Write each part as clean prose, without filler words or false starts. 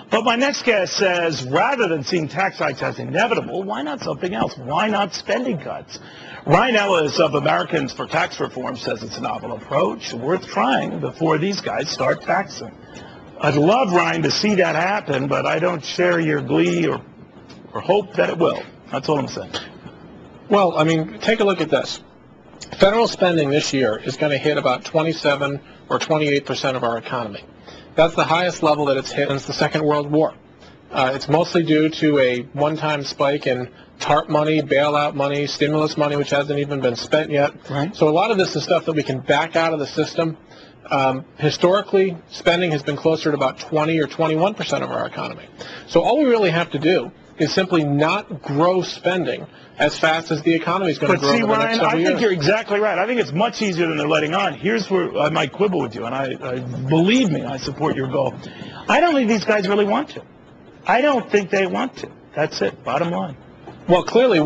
But my next guest says, rather than seeing tax hikes as inevitable, why not something else? Why not spending cuts? Ryan Ellis of Americans for Tax Reform says it's a novel approach, worth trying before these guys start taxing. I'd love, Ryan, to see that happen, but I don't share your glee or hope that it will. That's all I'm saying. Well, I mean, take a look at this. Federal spending this year is going to hit about 27 or 28% of our economy. That's the highest level that it's hit since the Second World War. It's mostly due to a one-time spike in TARP money, bailout money, stimulus money, which hasn't even been spent yet. Right. So a lot of this is stuff that we can back out of the system. Historically, spending has been closer to about 20 or 21% of our economy. So all we really have to do is simply not grow spending as fast as the economy is going to grow over the next several years. I think you're exactly right. I think it's much easier than they're letting on. Here's where I might quibble with you, and I believe me, I support your goal. I don't think these guys really want to. I don't think they want to. That's it, bottom line. Well, clearly,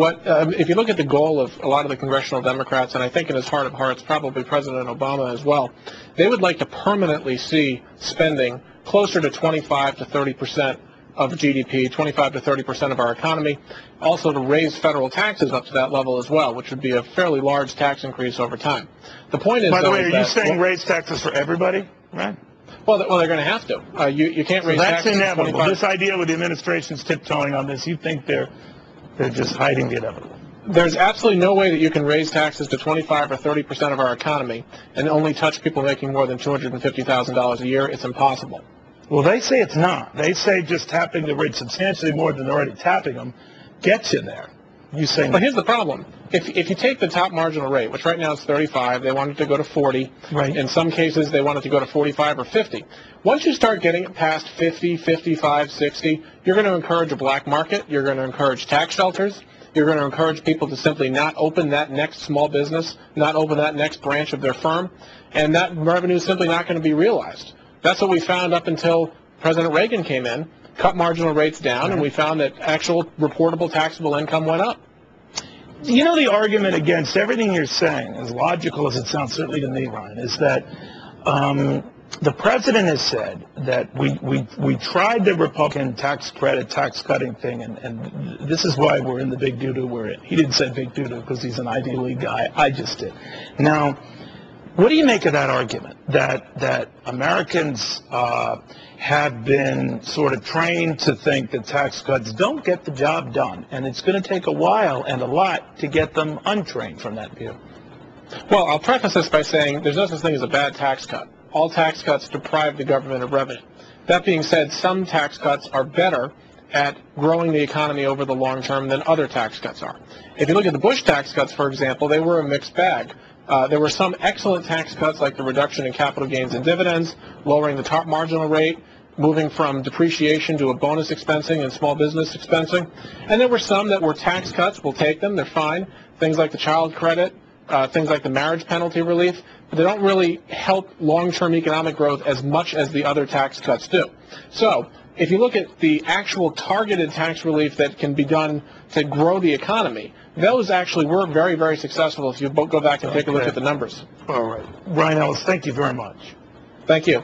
if you look at the goal of a lot of the congressional Democrats, and I think in his heart of hearts, probably President Obama as well, they would like to permanently see spending closer to 25 to 30% of GDP, 25 to 30% of our economy, also to raise federal taxes up to that level as well, which would be a fairly large tax increase over time. The point is, by the way, are you saying raise taxes for everybody, right? Well, they're going to have to. You can't raise taxes. That's inevitable. This idea with the administration's tiptoeing on this, you think they're just hiding the inevitable. There's absolutely no way that you can raise taxes to 25 or 30% of our economy and only touch people making more than $250,000 a year. It's impossible. Well, they say it's not. They say just tapping the rate substantially more than they're already tapping them gets you there. You say no. But here's the problem. If you take the top marginal rate, which right now is 35, they want it to go to 40. Right. In some cases, they want it to go to 45 or 50. Once you start getting it past 50, 55, 60, you're going to encourage a black market. You're going to encourage tax shelters. You're going to encourage people to simply not open that next small business, not open that next branch of their firm, and that revenue is simply not going to be realized. That's what we found up until President Reagan came in, cut marginal rates down, and we found that actual reportable taxable income went up. You know, the argument against everything you're saying, as logical as it sounds certainly to me, Ryan, is that the president has said that we tried the Republican tax credit, tax cutting thing, and this is why we're in the big doo-doo we're in. He didn't say big doo-doo because he's an Ivy League guy. I just did. Now, what do you make of that argument, that Americans have been sort of trained to think that tax cuts don't get the job done, and it's going to take a while and a lot to get them untrained from that view? Well, I'll preface this by saying there's no such thing as a bad tax cut. All tax cuts deprive the government of revenue. That being said, some tax cuts are better at growing the economy over the long term than other tax cuts are. If you look at the Bush tax cuts, for example, they were a mixed bag. There were some excellent tax cuts like the reduction in capital gains and dividends, lowering the top marginal rate, moving from depreciation to a bonus expensing and small business expensing. And there were some that were tax cuts. We'll take them. They're fine. Things like the child credit, things like the marriage penalty relief, but they don't really help long-term economic growth as much as the other tax cuts do. So if you look at the actual targeted tax relief that can be done to grow the economy, those actually were very, very successful if you go back and take a look at the numbers. All right. Ryan Ellis, thank you very much. Thank you.